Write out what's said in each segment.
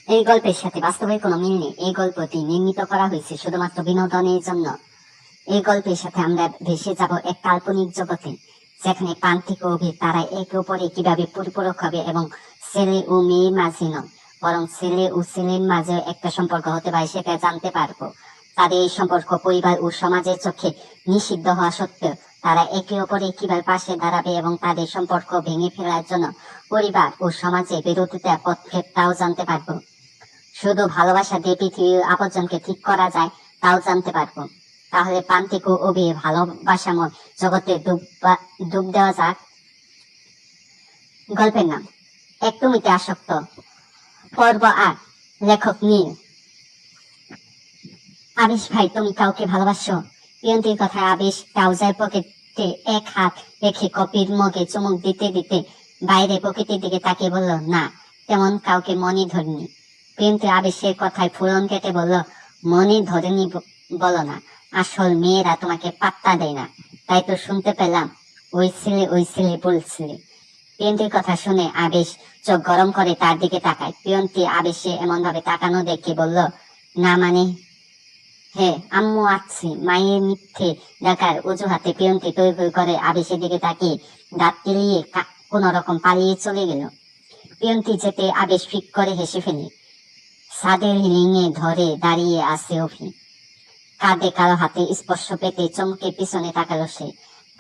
এই গল্পের সাথে বাস্তবের কোনো মিল নেই। এই গল্পটি নির্মিত করা হয়েছে শুধুমাত্র বিনোদনের জন্য। এই গল্পের সাথে আমরা ভেসে যাব এক কাল্পনিক জগতে, যেখানে প্রান্তিক ও অভি তারা একে অপরে কিভাবে পরিপূরক হবে এবং ছেলে ও মেয়ের মাঝে নয়, বরং ছেলে ও ছেলের মাঝে একটা সম্পর্ক হতে পারে সেটা জানতে পারবো। তাদের এই সম্পর্ক পরিবার ও সমাজের চোখে নিষিদ্ধ হওয়া সত্ত্বেও তারা একে অপরে কিভাবে পাশে দাঁড়াবে এবং তাদের সম্পর্ক ভেঙে ফেলার জন্য পরিবার ও সমাজের বিরোধিতা পদক্ষেপ তাও জানতে পারবো। শুধু ভালোবাসা দিয়ে পৃথিবীর আপনজনকে ঠিক করা যায় তাও জানতে পারবো। তাহলে প্রান্তিক ও অভি ভালোবাসাময় জগতে ডুব দেওয়া যাক। গল্পের নাম এক তুমিতে আসক্ত, পর্ব ৮। লেখক নীল। আবেশ ভাই, তুমি কাউকে ভালোবাসো? প্রিয়ন্তীর কথায় আবেশ ট্রাউজার পকেটে এক হাত রেখে কপির মগে চুমুক দিতে দিতে বাইরে প্রকৃতির দিকে তাকিয়ে বলল, না, তেমন কাউকে মনে ধরেনি। প্রিয়ন্তী আবেশের কথায় ফুরন কেটে বলল, মনে ধরেনি বলো না, আসল মেয়েরা তোমাকে পাত্তা দেয় না, তাই তো শুনতে পেলাম ওই ছেলে বলছিলে। প্রিয়ন্তীর কথা শুনে আবেশ চোখ গরম করে তার দিকে তাকায়। প্রিয়ন্তী আবেশে এমন ভাবে তাকানো দেখে বলল, না মানে? হ্যাঁ, আম্মু আসছি। মায়ের মিথ্যে ডাকার অজুহাতে প্রিয়ন্তী তৈ করে আবেশের দিকে তাকিয়ে দাঁত কেলিয়ে কোন রকম পালিয়ে চলে গেল। প্রিয়ন্তী যেতে আবেশ ফিক করে হেসে ফেলে। ছাদের রিলিংয়ে ধরে দাঁড়িয়ে আছে অভি। কাঁধে কারো হাতে স্পর্শ পেতে চমকে পিছনে তাকালো সে।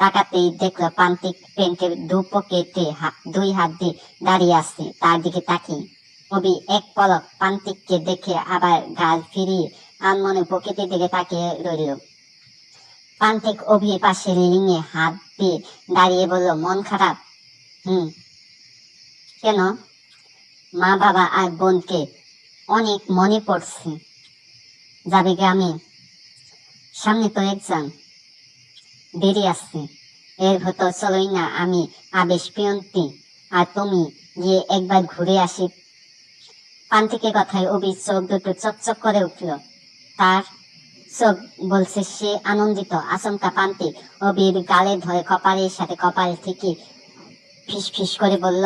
তাকাতেই দেখলো প্রান্তিক প্যান্টের দু পকেটে দুই হাত দিয়ে দাঁড়িয়ে আছে তার দিকে তাকিয়ে। অভি এক পলক প্রান্তিককে দেখে আবার গাল ফিরিয়ে আনমনে পকেটের দিকে তাকিয়ে রইল। প্রান্তিক অভির পাশে রিলিংয়ে হাত দিয়ে দাঁড়িয়ে বলল, মন খারাপ? কেন? মা বাবা আর বোনকে অনেক মনে পড়ছে। যাবে গ্রামে? সামনে তো এক্সাম, দেরি আসছে। এর ভেতর চলোই না আমি, আবেশ, প্রিয়ন্তী আর তুমি গিয়ে একবার ঘুরে আসি। প্রান্তিকের কথায় অভির চোখ দুটো চকচক করে উঠল। তার চোখ বলছে সে আনন্দিত। আচমকা প্রান্তিক অভির গালে ধরে কপালের সাথে কপাল থেকে ফিস ফিস করে বলল,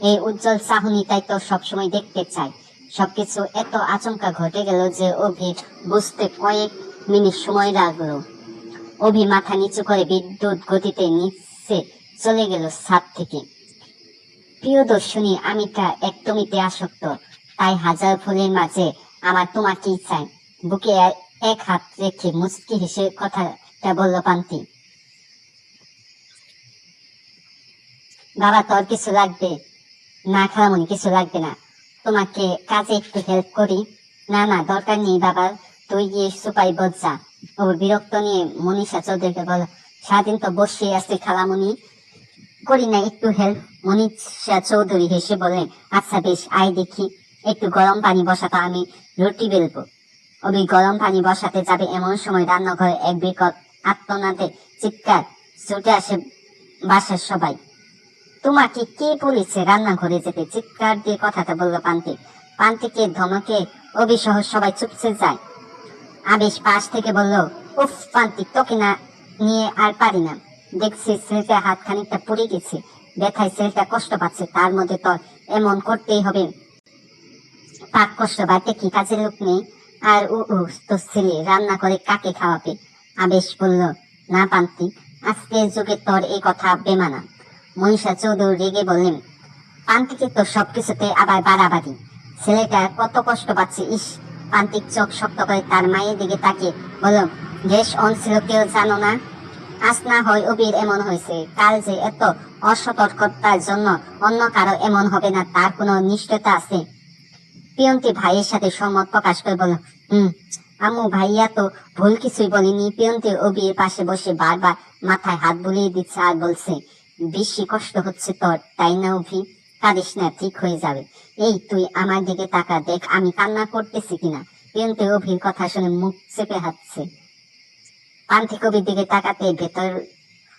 এই উজ্জ্বল চাহনিটাই তো সবসময় দেখতে চাই। সবকিছু এত আচমকা ঘটে গেল যে অভির বুঝতে কয়েক মিনিট সময় লাগলো। অভি মাথা নিচু করে বিদ্যুৎ গতিতে নিচে চলে গেল ছাদ থেকে। প্রিয়দর্শনী, আমিটা একদমিতে আসক্ত, তাই হাজার ফুলের মাঝে আমার তোমাকেই চাই। বুকে এক হাত রেখে মুচকি হেসে কথাটা বলল প্রান্তি। বাবা, তোর কিছু লাগবে? না খালামণি, কিছু লাগবে না। তোমাকে কাজে একটু হেল্প করি? না না, দরকার নেই বাবা, তুই গিয়ে সুপাই বজ্জা। ও বিরক্ত নিয়ে মনীষা চৌধুরীকে বল, সারাদিন তো বসে আসছে খালামণি, করি না একটু হেল্প? মনীষা চৌধুরী হেসে বললেন, আচ্ছা বেশ, আয় দেখি। একটু গরম পানি বসাতো, আমি রুটি বেলবো। অভি গরম পানি বসাতে যাবে এমন সময় রান্নাঘরে এক বিকট আত্মনাদে চিৎকার ছুটে আসে বাসার সবাই। তোমাকে কে বলেছে রান্নাঘরে যেতে? চিৎকার দিয়ে কথাটা বলল প্রান্তিক। প্রান্তিকের ধমকে অভিসহ সবাই চুপসে যায়। আবেশ পাশ থেকে বলল, উফ প্রান্তিক, তোকে না নিয়ে আর পারি না। দেখছি ছেলেটা হাত খানিকটা পুড়ে গেছে, ব্যথায় ছেলেটা কষ্ট পাচ্ছে, তার মধ্যে তোর এমন করতেই হবে? পাক কষ্ট বাড়তে কি কাজের লোক নেই? আর ও তো ছেলে রান্না করে কাকে খাওয়াবে? আবেশ বলল, না প্রান্তিক, আজকের যুগে তোর এই কথা বেমানা। মনীষা চৌধুরী রেগে বললেন, প্রান্তিকের তো সবকিছুতে আবার বাড়াবাড়ি। ছেলেটা কত কষ্ট পাচ্ছে, ইস। প্রান্তিক চোখ শক্ত করে তার মায়ের দিকে তাকিয়ে বলল, গ্যাস অন ছিল কেউ জানো না? আজ না হয় অবির এমন হয়েছে, কাল যে এত অসতর্কতার জন্য অন্য কারো এমন হবে না তার কোনো নিশ্চয়তা আছে? প্রিয়ন্তী ভাইয়ের সাথে সহমত প্রকাশ করে বলল, আম্মু, ভাইয়া তো ভুল কিছুই বলেনি। প্রিয়ন্তী অবির পাশে বসে বারবার মাথায় হাত বুলিয়ে দিচ্ছে আর বলছে, বেশি কষ্ট হচ্ছে তোর, তাই না অভি? কাঁদিস না, ঠিক হয়ে যাবে। এই তুই আমার দিকে তাকা, দেখ আমি কান্না করতেছি কিনা। প্রিয়ন্তী অভির কথা শুনে মুখ চেপে হাঁটছে। প্রান্তিক অভির দিকে তাকাতে ভেতর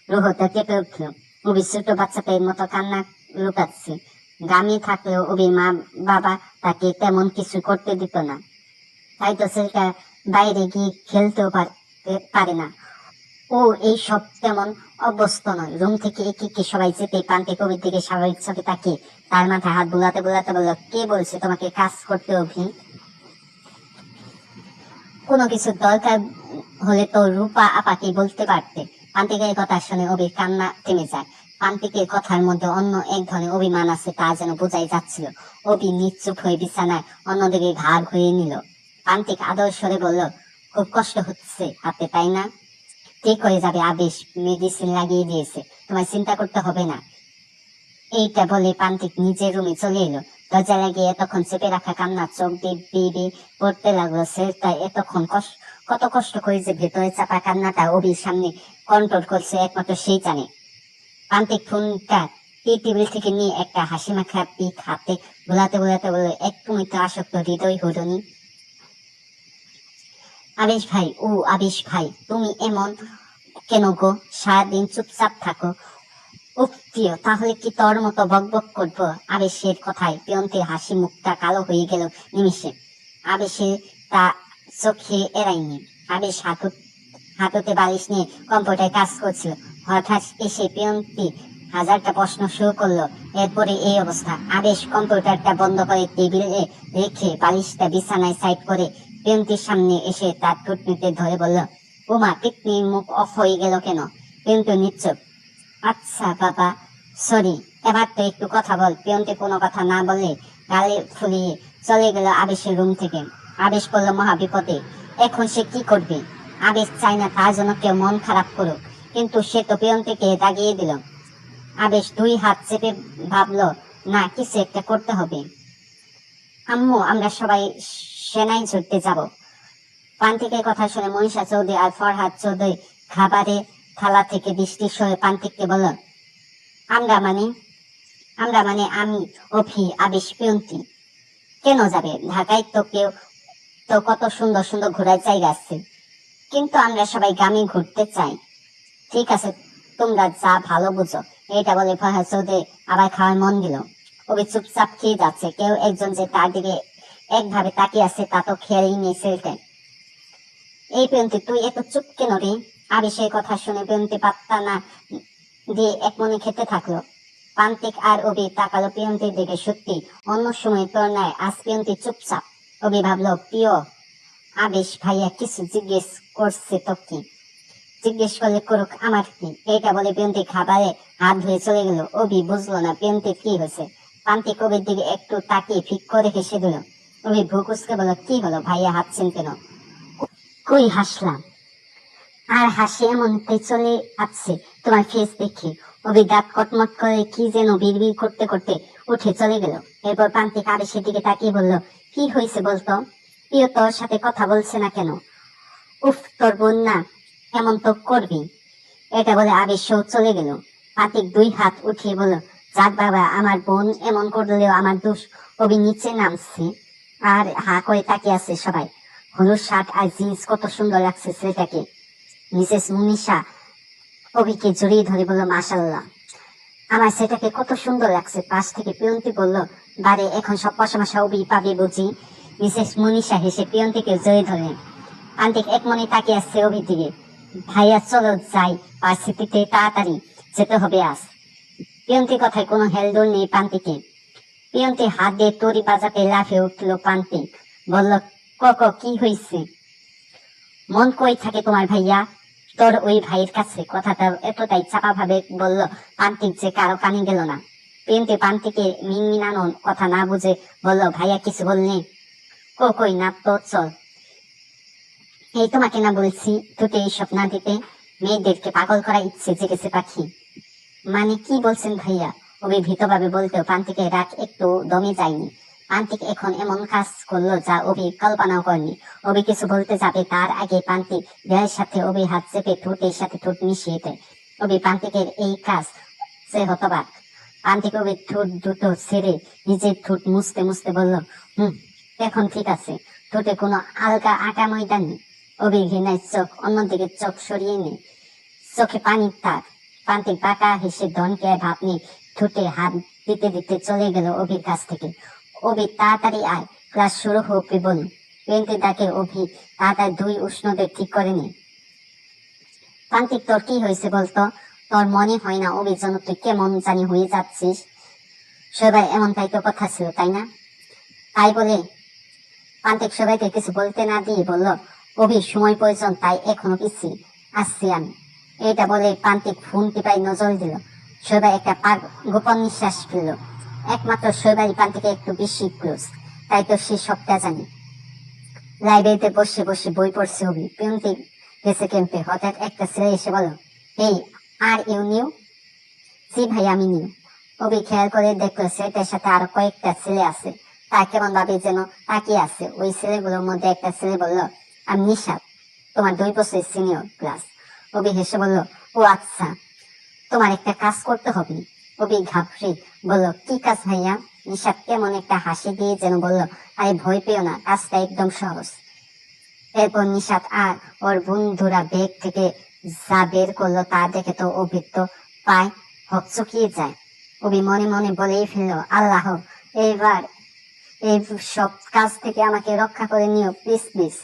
রুহটা কেঁপে উঠল। অভি ছোট বাচ্চাদের মতো কান্না লুকাচ্ছে। গ্রামে থাকলেও অভির মা বাবা তাকে তেমন কিছু করতে দিত না, তাই তো ছেলেটা বাইরে গিয়ে খেলতেও পারে না। ও এই সব তেমন অভ্যস্ত নয়। রুম থেকে একে সবাই যেতে প্রান্তিক অভির দিকে স্বাভাবিক চোখে তাকিয়ে তার মাথায় হাত বুলাতে বুলাতে বলল, কে বলছে তোমাকে কাজ করতে অভি? কোনো কিছু দরকার হলে তো রূপা আপাকে বলতে পারতে। প্রান্তিকের কথা শুনে অভির কান্না থেমে যায়। প্রান্তিকের কথার মধ্যে অন্য এক ধরনের অভিমান আছে, তা যেন বোঝাই যাচ্ছিল। অভি নিশ্চুপ হয়ে বিছানায় অন্যদিকে ঘাড় ঘুরিয়ে নিল। প্রান্তিক আদর স্বরে বলল, খুব কষ্ট হচ্ছে হাতে, তাই না? ঠিক হয়ে যাবে আবেশ, মেডিসিন লাগিয়ে দিয়েছে, তোমায় চিন্তা করতে হবে না। এইটা বলে প্রান্তিক নিজের রুমে চলে এলো। দরজা লাগিয়ে এতক্ষণ চেপে রাখা কান্না চোখ দিয়ে বেয়ে পড়তে লাগলো। ছেলেটা এতক্ষণ কত কষ্ট করে যে ভেতরে চাপা কান্নাটা অভির সামনে কন্ট্রোল করছে একমাত্র সেই জানে। প্রান্তিক ফোনটা টেবিল থেকে নিয়ে একটা হাসি মাখা পিক হাতে বোলাতে বোলাতে বলল, এক তুমি তো আসক্ত হৃদয় হরণী। আবেশ ভাই, ও আবেশ ভাই, তুমি এমন কেন গো? সারাদিন চুপচাপ থাকো। উফ প্রিয়, তাহলে কি তোর মতো বকবক করবো? আবেশের কথায় প্রিয়ন্তীর হাসি মুখটা কালো হয়ে গেল নিমিষে। আবেশে তা চোখে এড়ায়নি। আবেশ হাঁটুতে বালিশ নিয়ে কম্পিউটারে কাজ করছিল। হঠাৎ এসে প্রিয়ন্তী হাজারটা প্রশ্ন শুরু করলো। এরপরে এই অবস্থা। আবেশ কম্পিউটারটা বন্ধ করে টেবিলে রেখে বালিশটা বিছানায় সাইড করে প্রিয়ন্তীর সামনে এসে তার টুটনিতে ধরে বলল, উমা পিকনির মুখ অফ হয়ে গেল কেন? প্রিয়ন্তী নিশ্চুপ। আচ্ছা বাবা, সরি, এবার তো একটু কথা বল। প্রিয়ন্তী কোনো কথা না বলে গালে ফুলিয়ে চলে গেল আবেশের রুম থেকে। আবেশ পড়ল মহা বিপদে। এখন সে কি করবে? আবেশ চায় না তার জন্য কেউ মন খারাপ করুক, কিন্তু সে তো প্রিয়ন্তীকে দাগিয়ে দিল। আবেশ দুই হাত চেপে ভাবলো, না, কিছু একটা করতে হবে। আম্মু, আমরা সবাই সেনাই ছুটতে যাব। প্রান্তিকের কথা শুনে মনীষা চৌধুরী আর ফরহাদ চৌধুরী খাবারে থালা থেকে দৃষ্টি সরে প্রান্তিককে বলল, আমরা মানে? আমরা মানে আমি, অভি, আবেশ, প্রিয়ন্তী। কেন যাবে? ঢাকায় তো কত সুন্দর সুন্দর ঘোরার জায়গা আছে, কিন্তু আমরা সবাই গ্রামে ঘুরতে চাই। ঠিক আছে, তোমরা যা ভালো বুঝো। এটা বলে ফরহাদ চৌধুরী আবার খাওয়ার মন দিল। অভি চুপচাপ খেয়ে যাচ্ছে। কেউ একজন যে তার দিকে একভাবে তাকিয়ে আছে তা তো খেয়ালই নেই ছেলেটার। এই প্রিয়ন্তী, তুই এত চুপ কেন রে? আবেশের কথা শুনে প্রিয়ন্তী পাত্তা না দিয়ে এক মনে খেতে থাকলো। প্রান্তিক আর অভি তাকালো প্রিয়ন্তীর দিকে। সত্যি অন্য সময় তোর নাই, আজ প্রিয়ন্তী চুপচাপ। অভি ভাবলো, প্রিয়, আবেশ ভাইয়া কিছু জিজ্ঞেস করছে তো কি? জিজ্ঞেস করলে করুক, আমার কি? এইটা বলে প্রিয়ন্তী খাবারে হাত ধুয়ে চলে গেল। অভি বুঝলো না প্রিয়ন্তীর কি হয়েছে। প্রান্তিক অভির দিকে একটু তাকিয়ে ফিক করে হেসে দিল। অভি ভ্রু কুঁচকে বলল, কি হলো ভাইয়া, হাসছেন কেন? কই হাসলাম? আর হাসি এমনটাই চলে আসছে তোমার ফেস দেখে। অভি দাঁত কটমট করে কি যেন বিড়বিড় করতে করতে উঠে চলে গেল। এরপর প্রান্তিক আবেশের দিকে তাকিয়ে বলল, কি হয়েছে বলতো? প্রিয় তোর সাথে কথা বলছে না কেন? উফ, তোর বোন না এমন তো করবি। এটা বলে আবেশও চলে গেল। প্রান্তিক দুই হাত উঠিয়ে বলল, যাক বাবা, আমার বোন এমন করলেও আমার দোষ। অভি নিচে নামছে আর হা করে তাকিয়ে আছে সবাই। হলুদ শার্ট আর জিন্স, কত সুন্দর লাগছে ছেলেটাকে। মিসেস মুনিশা অভিকে জড়িয়ে ধরে বলল, মাশাআল্লাহ, আমার সেটাকে কত সুন্দর লাগছে। পাশ থেকে প্রিয়ন্তী বলল, বারে এখন সব প্রশংসা অভি পাবে বুঝি। মিসেস মুনিশা হেসে প্রিয়ন্তীকে জড়িয়ে ধরলেন। প্রান্তিক এক মনে তাকিয়ে আসছে অভির দিকে। ভাইয়া চলো যাই, ভার্সিটিতে তাড়াতাড়ি যেতে হবে আজ। প্রিয়ন্তীর কথায় কোনো হেলদোল নেই প্রান্তিকে। প্রিয়ন্তী হাত দিয়ে তরি বাজাতে লাফিয়ে উঠল প্রান্তিক। বলল, কি হয়েছে? মন কই থাকে তোমার ভাইয়া? তোর ওই ভাইয়ের কাছে। কথাটা এতটাই চাপা ভাবে বলল প্রান্তিক যে কারো কানে গেল না। প্রিয়ন্তী প্রান্তিকের মিনমিনানোর কথা না বুঝে বলল, ভাইয়া কিছু বলনি? কই না তো, চল। এই তোমাকে না বলছি তোকে এইসব না দিতে। মেয়েদেরকে পাগল করা ইচ্ছে জেগেছে পাখি। মানে কি বলছেন ভাইয়া? অভি ভীতভাবে বলতেও প্রান্তিকের রাগ একটু দমে যায়নি। প্রান্তিক এখন এমন কাজ করলো যা অভি কল্পনাও করেনি। অভি কিছু বলতে যাবে তার আগে প্রান্তিক দেহের সাথে অভি হাত চেপে ঠোঁটের সাথে ঠোঁট মিশিয়ে দেয়। অভি প্রান্তিকের এই কাজ সে হতবাক। প্রান্তিক অভির ঠোঁট দুটো ছেড়ে নিজের ঠোঁট মুছতে মুছতে বলল, এখন ঠিক আছে। ঠোঁটে কোনো আলগা আটা ময়দা নেই। অভি ঘৃণায় চোখ অন্যদিকে চোখ সরিয়ে নেই, চোখে পানির তার। প্রান্তিক বাঁকা হেসে ধনকে ভাব নিয়ে ঠোঁটে হাত দিতে দিতে চলে গেল অভির কাছ থেকে। অভি, তাড়াতাড়ি আয়, ক্লাস শুরু হবে বলি। প্রিয়ন্তী ডাকে অভি তাড়াতাড়ি দুই উষ্ণদের ঠিক করে নে। প্রান্তিক, তোর কি হয়েছে বলতো? তোর মনে হয় না অভির জন্য তুই কেমন জানি হয়ে যাচ্ছিস? সবাই এমনটাই তো কথা ছিল, তাই না? তাই বলে প্রান্তিক সবাইকে কিছু বলতে না দিয়ে বলল, অভির সময় প্রয়োজন, তাই এখনো পিছিয়ে আসছি আমি। এইটা বলে প্রান্তিক ফোন টিপাই নজর দিল। সবাই একটা গোপন নিঃশ্বাস ফেলল। একমাত্র সবাই প্রান্তিকে একটু বেশি ক্লোজ, তাই তো সে সবটা জানে। লাইব্রেরিতে বসে বসে বই পড়ছে অভি। প্রান্তিক গেছে ক্যাম্পে। হঠাৎ একটা ছেলে এসে বলল, এই, আর ইউ নিউ? জি ভাই, আমি নিউ। অভি খেয়াল করে দেখলো সেটার সাথে আরো কয়েকটা ছেলে আছে। তা কেমন ভাবে যেন তাকিয়ে আছে। ওই ছেলেগুলোর মধ্যে একটা ছেলে বলল, আমি নিশাদ, তোমার 2 বছরের সিনিয়র ক্লাস। অভি হেসে বলল, ও আচ্ছা, তোমার একটা কাজ করতে হবে। অভি ঘাবড়ে বলল, কি কাজ ভাইয়া? নিশাদ কেমন একটা হাসি দিয়ে যেন বলল, আরে ভয় পেও না, কাজটা একদম সহজ। এরপর নিশাদ আর ওর বন্ধুরা ব্যাগ থেকে যা বের করলো তা দেখে তো অভির তো পায় হকচকিয়ে যায়। অভি মনে মনে বলেই ফেললো, আল্লাহ, এবার এই সব কাজ থেকে আমাকে রক্ষা করে নিও, প্লিজ প্লিজ।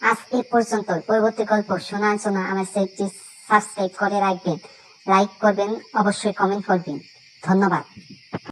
আজ এই পর্যন্ত। পরবর্তী গল্প শোনার জন্য আমার চ্যানেলটি সাবস্ক্রাইব করে রাখবেন, লাইক করবেন, অবশ্যই কমেন্ট করবেন। ধন্যবাদ।